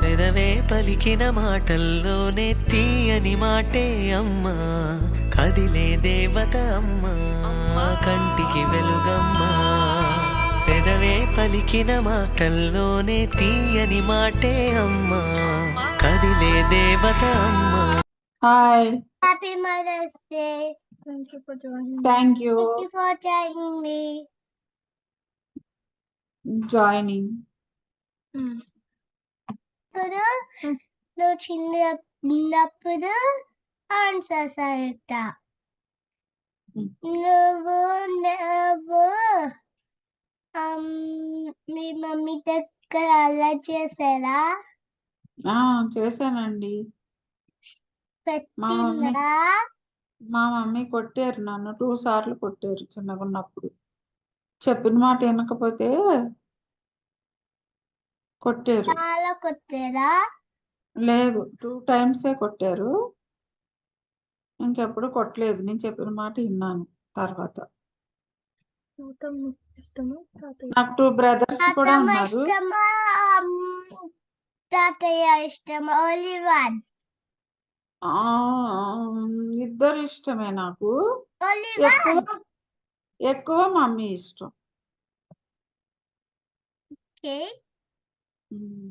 పెదవే పలికిన మాటల్లోనే తీయని మాటే అమ్మా, కదిలే దేవత అమ్మా, కంటికి వెలుగమ్మా. పెదవే పలికిన మాటల్లోనే తీయని మాటే అమ్మా, కదిలే దేవత అమ్మా. Hi, Happy Mother's Day. Thank you for joining. Thank you Thank you for joining me. Joining. ఇప్పుడు నువ్వు చిన్నప్పుడు ఆన్సర్స్ అడుగుతా. నువ్వు నువ్వు మీ మమ్మీ దగ్గర అలా చేసారా? చేశానండి. పెట్టిందా? మా మమ్మీ కొట్టారు నన్ను 2 సార్లు కొట్టారు చిన్నగా ఉన్నప్పుడు. చెప్పిన మాట వినకపోతే కొట్టారు. చాలా కొట్టారా? లేదు, 2 టైమ్సే కొట్టారు. ఇంకెప్పుడు కొట్టలేదు. నేను చెప్పిన మాట విన్నాను. తర్వాత నాకు 2 బ్రదర్స్ కూడా అత్తమ్మ ఉన్నారు. ఇష్టమా తాతయ్య ఇష్టమా? Only one. ఇద్దరు ఇష్టమే నాకు. ఓన్లీ ఎక్కువ వన్. ఎక్కువ మమ్మీ ఇష్టం. ఓకే.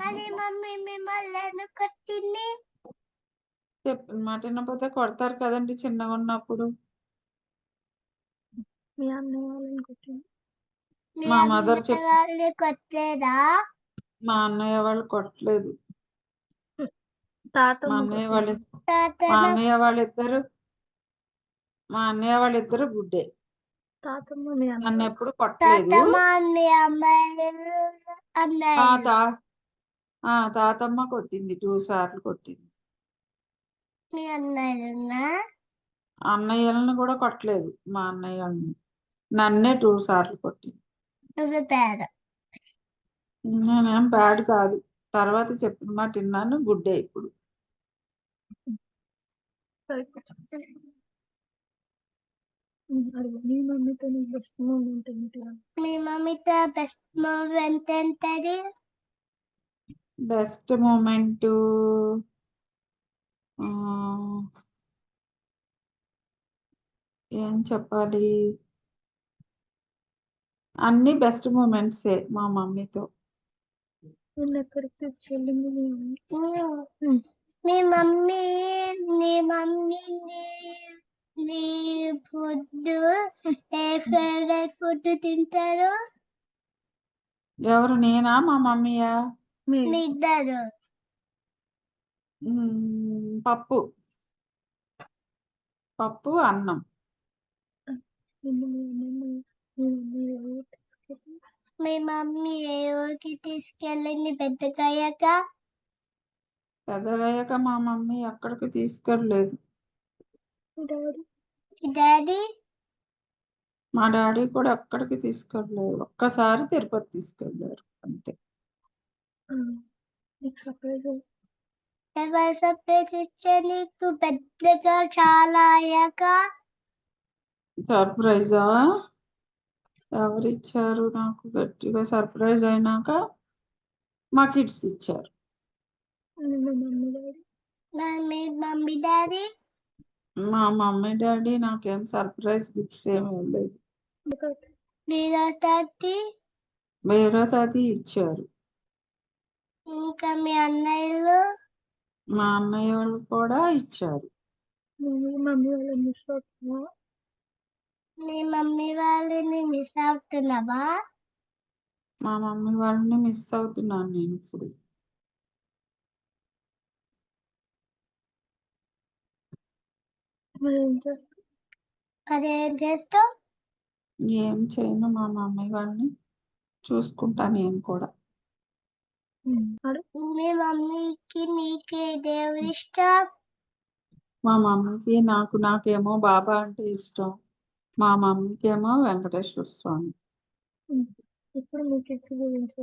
మరి మమ్మీ మిమ్మల్ని ఎందుకు కొట్టింది? చెప్పిన మాట వినకపోతే కొడతారు కదండి చిన్నగా ఉన్నప్పుడు. మీ అన్నయ్య వాళ్ళని కొట్టింది. మా మదర్ వాళ్ళని కొట్టేదా? మా అన్నయ్య వాళ్ళు కొట్టలేదు. తాతమ్మ మా అన్నయ్య వాళ్ళిద్దరు గుడ్డే. తాతమ్మ మీ నన్ను అన్నయ్య ఎప్పుడు కొట్టలేదు. తాతమ్మ కొట్టింది, 2 సార్లు కొట్టింది. మీ అన్నయ్యనా? అన్నయ్యలను కూడా కొట్టలేదు. మా అన్నయ్యని నన్నే 2 సార్లు కొట్టింది. నువ్వు పేద. నేనేం బ్యాడ్ కాదు. తర్వాత చెప్పిన మాట విన్నాను. గుడ్డే ఇప్పుడు. మీ మమ్మీతో బెస్ట్ మూమెంట్ ఏంటి? మీ మమ్మీతో బెస్ట్ మూమెంట్ ఏంటది? బెస్ట్ మూమెంట్ ఏం చెప్పాలి, అన్ని బెస్ట్ మూమెంట్సే మా మమ్మీతో. ఎక్కడికి తీసుకెళ్ళింది మీ మమ్మీ? మీ మమ్మీ నీ ఫుడ్ ఏ ఫేవరెట్ ఫుడ్ తింటారు? ఎవరు, నేనా మా మమ్మీయా? మీ ఇద్దరు. పప్పు అన్నం. మీ మమ్మీ ఏ ఊరికి తీసుకెళ్ళింది పెద్దగయ్యాక మా మమ్మీ ఎక్కడికి తీసుకెళ్ళలేదు. డాడీ? మా డాడీ కూడా ఎక్కడికి తీసుకెళ్ళలేదు. ఒక్కసారి తిరుపతి తీసుకెళ్ళారు అంతే. ఎవరు సర్ప్రైజ్ ఇచ్చారు నీకు పెద్దగా చాలా అయ్యాక? సర్ప్రైజా? ఎవరిచ్చారు నాకు గట్టిగా సర్ప్రైజ్ అయినాక? మా కిడ్స్ ఇచ్చారు. మీ మమ్మీ డాడీ? మా మమ్మీ డాడీ నాకేం సర్ప్రైజ్ గిఫ్ట్స్ ఏమి ఇవ్వలేదు. వేరే తాతి ఇచ్చారు. ఇంకా మీ అన్నయ్యలు? మా అన్నయ్య వాళ్ళు కూడా ఇచ్చారు. మీ మమ్మీ వాళ్ళని మిస్ అవుతున్నావా? మా మమ్మీ వాళ్ళని మిస్ అవుతున్నాను నేను ఇప్పుడు. అదేం చేస్తావు? ఏం చేయను, మా మమ్మీ వాళ్ళని చూసుకుంటా నేను కూడా. మీ మమ్మీకి నీకే దేవుడు ఇష్టం? మా మమ్మీకి నాకేమో బాబా అంటే ఇష్టం. మా మమ్మీకి ఏమో వెంకటేశ్వర స్వామి. ఇప్పుడు మీ కిడ్స్ గురించి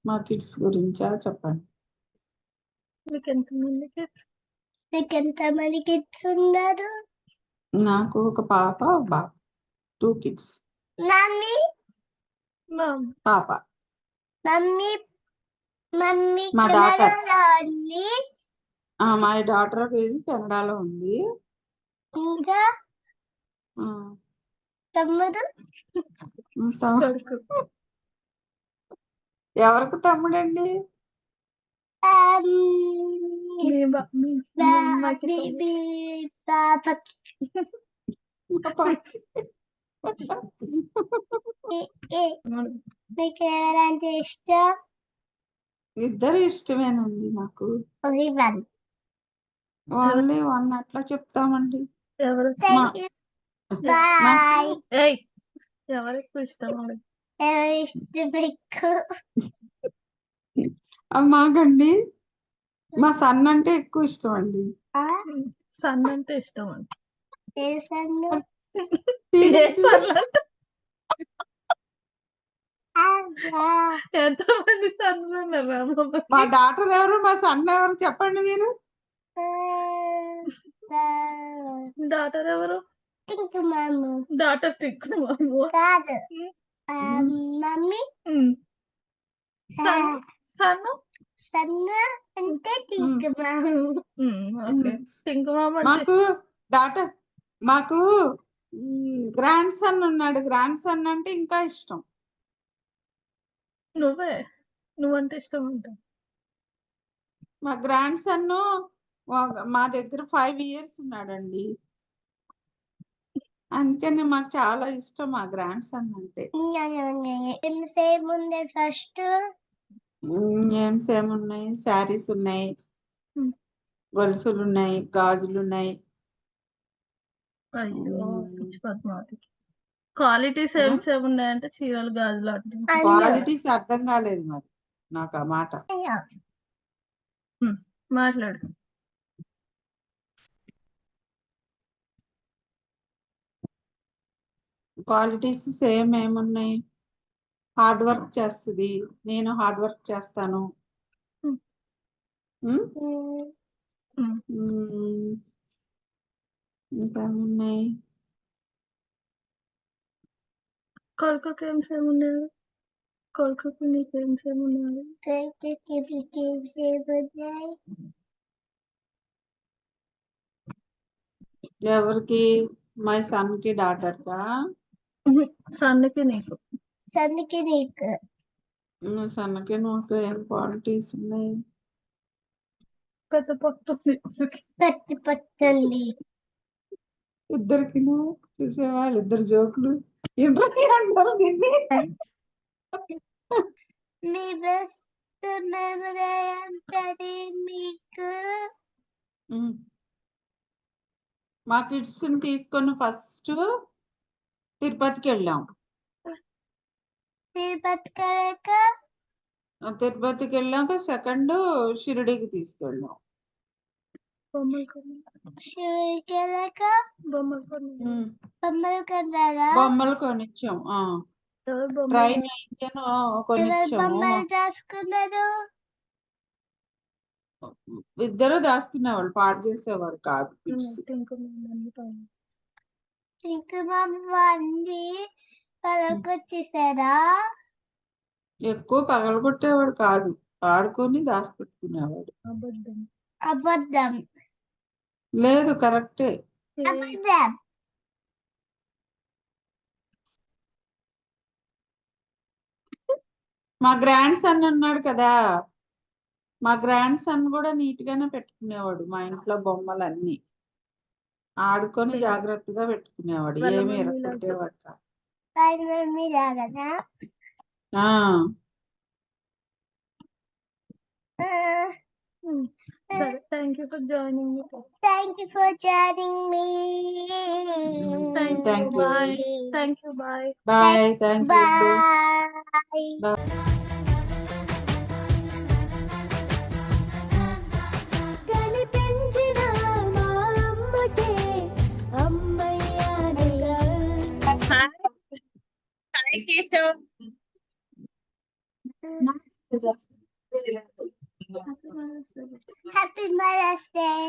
మా కిడ్స్ గురించా చెప్పండి. మీకు ఎంతమంది కిడ్స్ ఉన్నారు? నాకు ఒక పాప, బాబు, 2 కిడ్స్. మమ్మీ మామ్ పాప. మమ్మీ మమ్మీ మా డాటర్. కెనడాలో ఉంది. మా డాటర్ కెనడాలో ఉంది. ఇంకా ఆ, తమ్ముడు కొడుకు ఎవరికి తమ్ముడండి? మీ అమ్మకి బేబీ పాప. మీకు ఎవరంటే ఇష్టం? ఇద్దరు ఇష్టమేనండి నాకు. Only one. ఓన్లీ వన్ అట్లా చెప్తామండి. ఎవరు థ్యాంక్ యూ. బాయ్. ఏయ్ ఎవరికి ఇష్టం అడుగు. ఎవరు ఇష్టం మీకు? మాకండి మా సన్ అంటే ఎక్కువ ఇష్టం అండి. సన్ అంటే ఇష్టం అండి. ఏ సన్ను? ఏ సన్ అంటే ఎంతమంది సన్నులు ఉన్నారు? మా డాటర్ ఎవరు, మా సన్ ఎవరు చెప్పండి మీరు. డాటర్ ఎవరు? టింకు మాము. డాటర్ టిక్ మాము కాదు. మమ్మీ సన్ను సన్ను అంటే టింకు మాము. ఓకే టింకు మామ అంటే మాకు డాటర్, మాకు గ్రాండ్ సన్ ఉన్నాడు. గ్రాండ్ సన్ అంటే ఇంకా ఇష్టం. నువ్వంటే ఇష్టం ఉంటా. మా గ్రాండ్ సన్ మా దగ్గర 5 years ఉన్నాడండి. అందుకని మాకు చాలా ఇష్టం మా గ్రాండ్ సన్ అంటే. సేమ్ ఉండే ఫస్ట్. గేమ్స్ ఏమున్నాయి? శారీస్ ఉన్నాయి, గొలుసులు ఉన్నాయి, గాజులు ఉన్నాయి. అయ్యో పిచ్చి పద్మావతికి క్వాలిటీస్ ఏమి ఉన్నాయంటే చీరలు గాజులు అంటే క్వాలిటీస్ అర్థం కాలేదు మరి నాకు ఆ మాట. మాట్లాడు. క్వాలిటీస్ సేమ్ ఏమున్నాయి? హార్డ్ వర్క్ చేస్తుంది, నేను హార్డ్ వర్క్ చేస్తాను. ఇంకేమున్నాయి? కొడుకుకి ఏం సేమ్ ఉన్నాయి? కొడుకుకి నీకేం సేమ్ ఉన్నాయి? ఎవరికి? మై సన్ కి, డాటర్ కా? సన్నుకి నీకు. సన్నుకి నీకు. సన్నకి నాకు ఏం క్వాలిటీస్ ఉన్నాయి? పెద్ద పట్టుంది. పట్టి పట్టుంది. ఇద్దరికి చూసేవాళ్ళు ఇద్దరు జోకులు ఇద్దరికి అంటారు దీన్ని. మీ బెస్ట్ మెమరీ ఏంటది మీకు? మా కిడ్స్ ని తీసుకొని ఫస్ట్ తిరుపతికి వెళ్ళాం. తిరుపతికి వెళ్ళాక సెకండ్ షిరిడీకి తీసుకెళ్ళాం. బొమ్మలు కొనిచ్చాం. Train engine కొనిచ్చాము. ఇద్దరు దాచుకునేవాళ్ళు, పాడు చేసేవారు కాదు కిడ్స్. పలకొచ్చేసారా? ఎక్కువ పగలగొట్టేవాడు కాదు, ఆడుకొని దాచిపెట్టుకునేవాడు. అబద్ధం. లేదు, కరెక్టే. అబద్ధం. మా గ్రాండ్ సన్ ఉన్నాడు కదా, మా గ్రాండ్ సన్ కూడా నీట్ గానే పెట్టుకునేవాడు. మా ఇంట్లో బొమ్మలన్నీ ఆడుకొని జాగ్రత్తగా పెట్టుకునేవాడు, ఏమి ఎరగొట్టేవాడు కాదు. Thank you for joining me. Thank you for joining me. Thank you. Bye. Thank you. Bye. Bye. Thank you. Bye. Happy Mother's Day.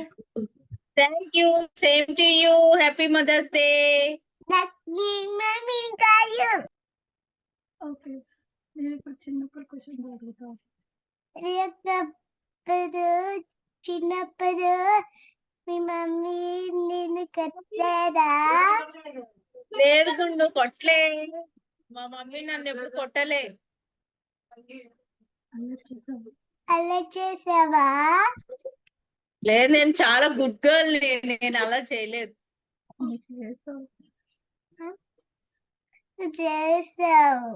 Thank you. Same to you. Happy Mother's Day. Let me, mommy, got you. Okay. నేను ఇప్పుడు చిన్నప్పుడు question అడుగుతా. చిన్నప్పుడు చిన్నప్పుడు మీ mummy నిన్ను కట్టేదా? లేదు గుండు కొట్టలే. మా మమ్మీ నన్ను ఎప్పుడు కొట్టలే. అల్లరి చేసావు. అలా చేసావా? లేదు, నేను చాలా గుడ్ గర్ల్. నేను అలా చేయలేదు. చేసావు. నువ్వు చేసావు.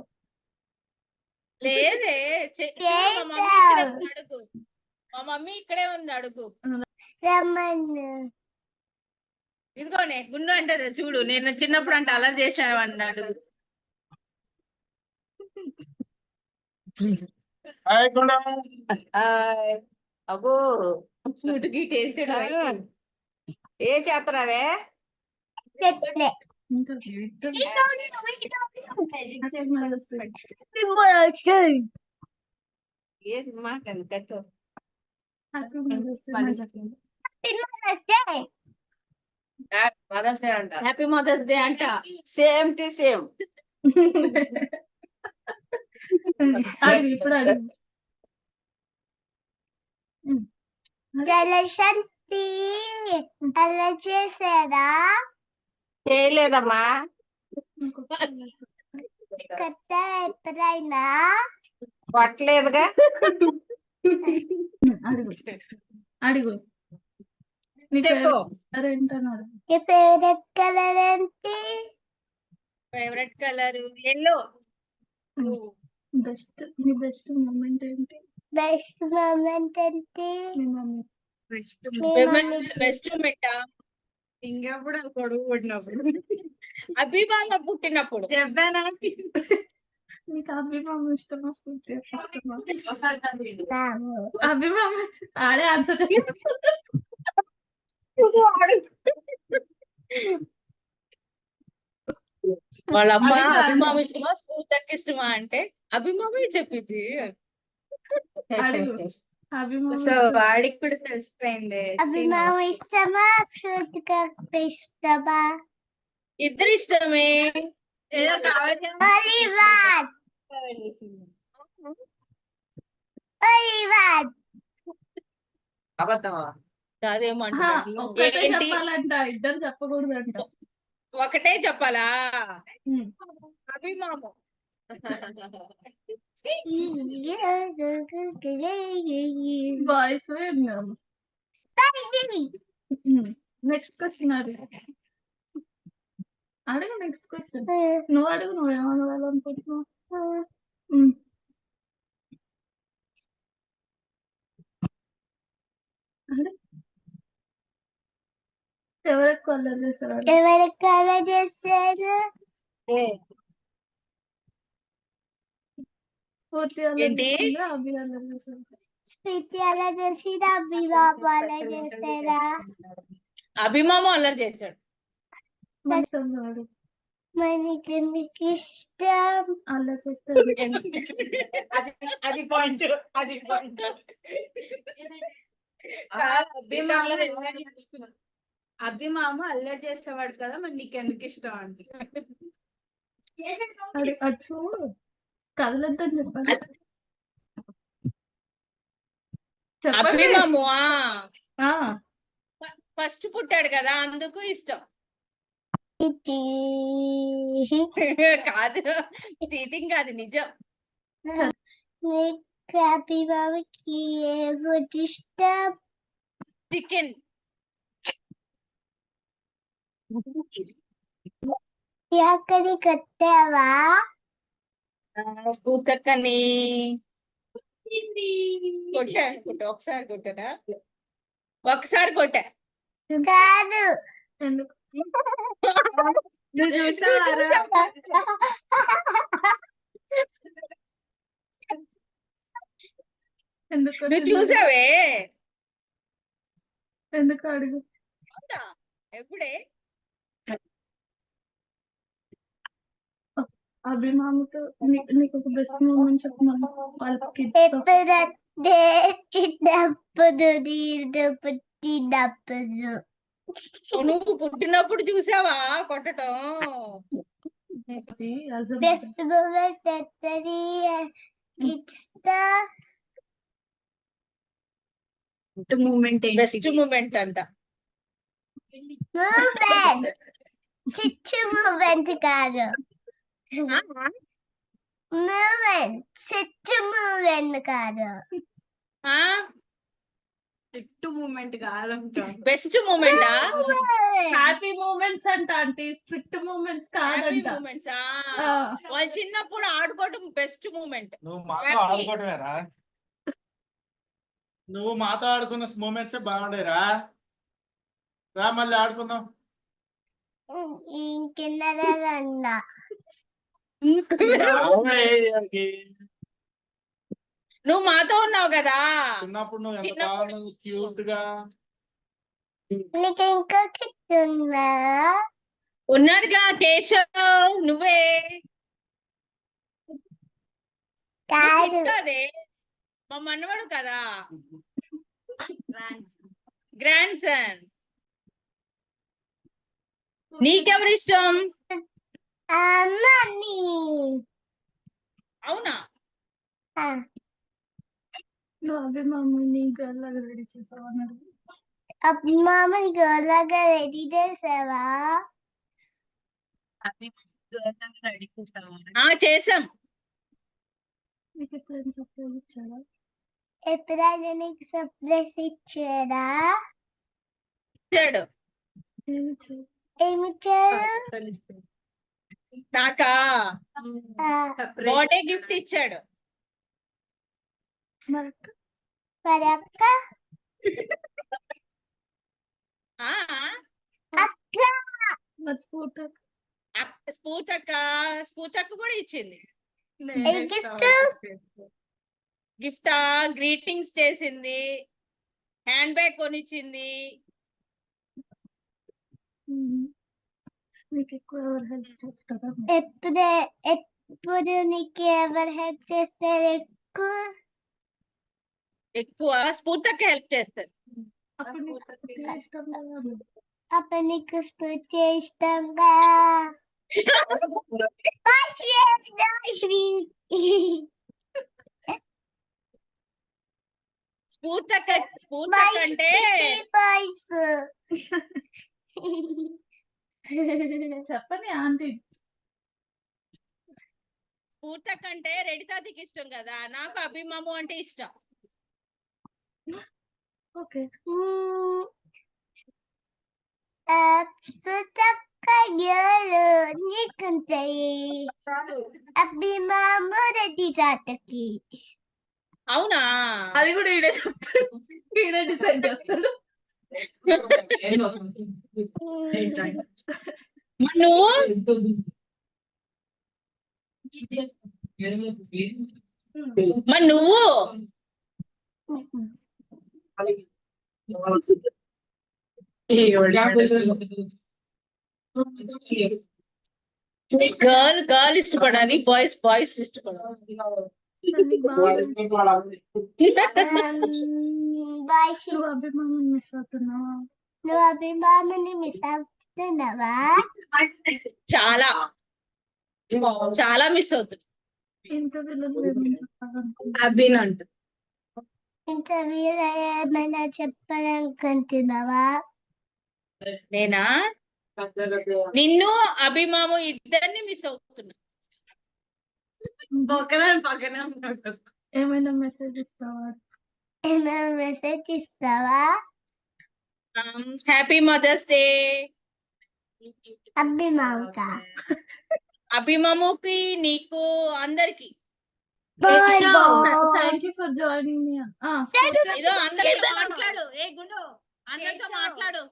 లేదే. చూడు, మా మమ్మీ ఇక్కడే ఉంది, అడుగు. మా మమ్మీ ఇక్కడే ఉంది, అడుగు. రమ్మను. ఇదిగోనే గుండు అంటే చూడు, నేను చిన్నప్పుడు అంటే అలా చేసాను అన్నాడు. అబ్బో చూటుకి టేస్ట్ ఏ చేస్తున్నావే? చెట్లే. ఇంకా ఏది మాట కట్టు. మదర్స్ డే అంట. హ్యాపీ మదర్స్ డే అంట. Same to same. అడుగు ఇప్పుడు అడుగు. జలశక్తి అలా చేసారా? చేయలేదమ్మా. కట్ట ఎప్పుడైనా? కొట్టలేదుగా. అడుగు అడుగు. నీ ఫేవరెట్ ఏంటన్నాడు? నీ ఫేవరెట్ కలర్ ఏంటి? Favourite colour yellow. బెస్ట్ నీ బెస్ట్ మూమెంట్ ఏంటి? బెస్ట్ మూమెంట్ ఏంటి? మీ మమ్మీ బెస్ట్ మిట్ట ఇంకెప్పుడు కొడుకు పుట్టినప్పుడు, అభిమాన పుట్టినప్పుడు చెప్పానా? నీకు అభిమానం ఇష్టమా? అభిమానం ఆడే ఆన్సర్. వాళ్ళ అమ్మ అభిమానం ఇష్టమా స్ఫూర్తికి ఇష్టమా అంటే అభిమామే చెప్పింది. సో వాడికి కూడా తెలిసిపోయింది. అభిమానం ఇష్టమా శ్రుతిక ఇష్టమా? ఇద్దరు ఇష్టమే. అబద్ధమా? ఒకటే చెప్పాలంట, ఇద్దరు చెప్పకూడదంట. ఒకటే చెప్పాలా? అభిమానం. బాయ్స్ నెక్స్ట్ క్వశ్చన్ అడుగు. నెక్స్ట్ క్వశ్చన్ నువ్వు అడుగు. నువ్వేమడగాలనుకుంటున్నావు? ఎవరికి కలర్ చేశారు? ఎవరికి కలర్ చేశారు? పూర్తి అభి అల్లరి చేశారు. స్ఫూర్తి అలా చేసిరా? అభిమామ అలా చేశారా? అభిమామ అల్లరి చేశాడు. మనకి ఎందుకు ఇష్టం? అల్లరి చేస్తాడు. అది పాయింట్. అది పాయింట్. అభిమామ అల్లరి చేసేవాడు కదా, మరి నీకెందుకు ఇష్టం అంటే అటు చూడు, కదలొద్దని చెప్పాలి. అభిమాము ఫస్ట్ పుట్టాడు కదా, అందుకు ఇష్టం. కాదు, చీటింగ్ కాదు, నిజం. నీకు అభిమామకి ఏ ఫుడ్ ఇష్టం? చికెన్. ఎక్కడి కట్టావా? పూకక్కని కొట్టా. ఒకసారి కొట్టా. ఒకసారి కొట్టా. కాదు. ఎందుకు? నువ్వు చూసావా? నువ్వు చూసావే? ఎందుకు అడుగు. ఎప్పుడే? అభిమానితో నీకు ఒక బెస్ట్ మూమెంట్ చెప్పమను. వాళ్ళకి ఎప్పుడంటే చిన్నప్పుడు, నేను పుట్టినప్పుడు. నువ్వు పుట్టినప్పుడు చూసావా కొట్టడం? as a Best mother. moment that it's the best moment అంట. movement. Chichu movement కాదు. Movement. Chichu movement కాదు. బెస్ట్ మూమెంటా? హ్యాపీ మూమెంట్స్ అంట ఆంటీ, స్ట్రిక్ట్ మూమెంట్స్ హ్యాపీ కాదంట. మూమెంట్స్. ఆ. వాళ్ళు చిన్నప్పుడు ఆడుకోవడం బెస్ట్ మూమెంట్. నువ్వు మాతో Happy. ఆడుకోవటమేరా, నువ్వు మాతో ఆడుకున్న మూమెంట్స్ బాగుండేరా. రా మళ్ళీ ఆడుకుందాం. ఇంకెన్నదన్నా నువ్వు మాతో ఉన్నావు కదా చిన్నప్పుడు నువ్వు ఎంత చిన్నప్పుడు. బాగున్నావు, క్యూట్ గా. నీకు ఇంకా కిట్టున్నా ఉన్నాడుగా కేశవ్. నువ్వే కాదు. కదే మా మనవడు కదా, గ్రాండ్ సన్. నీకెవరు ఇష్టం? అమ్మని అవునా? నువ్వు అవి మమ్మల్ని గర్ల్ లాగా రెడీ చేసావు అన్నాడు. మామూలు గోలాగా రెడీ చేసావా? చేసాం. నీకు ఎప్పుడైనా సర్ప్రైజ్ ఇచ్చారా? ఎప్పుడైనా నీకు సర్ప్రైజ్ ఇచ్చాడా? ఇచ్చాడు. ఏమి ఇచ్చారు? ఏమిచ్చాడు? నాకా బర్త్డే గిఫ్ట్ ఇచ్చాడు. మరి అక్క? మరి అక్క ఆ అక్క మరి స్ఫూర్తి అక్క? స్ఫూర్తక్క కూడా ఇచ్చింది ఏ గిఫ్ట్? గిఫ్టా, గ్రీటింగ్స్ చేసింది, హ్యాండ్ బ్యాగ్ కొనిచ్చింది. నీకు ఎక్కువ ఎవరు హెల్ప్ చేస్తారా? ఎప్పుడు నీకు ఎవరు హెల్ప్ చేస్తారు ఎక్కువ స్ఫూర్తక్క హెల్ప్ చేస్తారు. అప్పుడు నీకు స్ఫూర్తి ఇష్టం కదా? అప్పుడు నీకు స్ఫూర్తి ఇష్టంగా స్ఫూర్తక్క అంటే బాయ్స్ చెప్పని ఆంటీ. స్ఫూర్తక్క అంటే రెడితాతికి ఇష్టం కదా, నాకు అభిమాము అంటే ఇష్టం. ఓకే. నీకుంటాయి అభిమాము రెడ్డి తాతకి. అవునా? అది కూడా ఈడే చెప్తాడు, ఈడే డిసైడ్ చేస్తాడు. మరి నువ్వు గర్ల్ ఇష్టపడాలి, బాయ్స్ ఇష్టపడాలి. నీకు బాగా బాయ్స్ నువ్వు అభిమానం మిస్ అవుతున్నావా? నువ్వు అభిమాముని మిస్ అవుతున్నావా? చాలా చాలా మిస్ అవుతుంది. ఇంటర్వ్యూలో ఏమని చెప్పాలనుకుంటున్నావు? ఇంటర్వ్యూలో ఏమైనా చెప్పాలనుకుంటున్నావా? నేనా? నిన్ను అభిమాము ఇద్దరిని మిస్ అవుతున్నా. ఏమైనా మెసేజ్ ఇస్తావా? ఏమైనా మెసేజ్ ఇస్తావా? హ్యాపీ మదర్స్ డే అభిమాముకా? అభిమాముకి, నీకు, అందరికి. Thank you for joining me. ఏదో అందరితో మాట్లాడు. ఏ గుండు, అందరితో మాట్లాడు.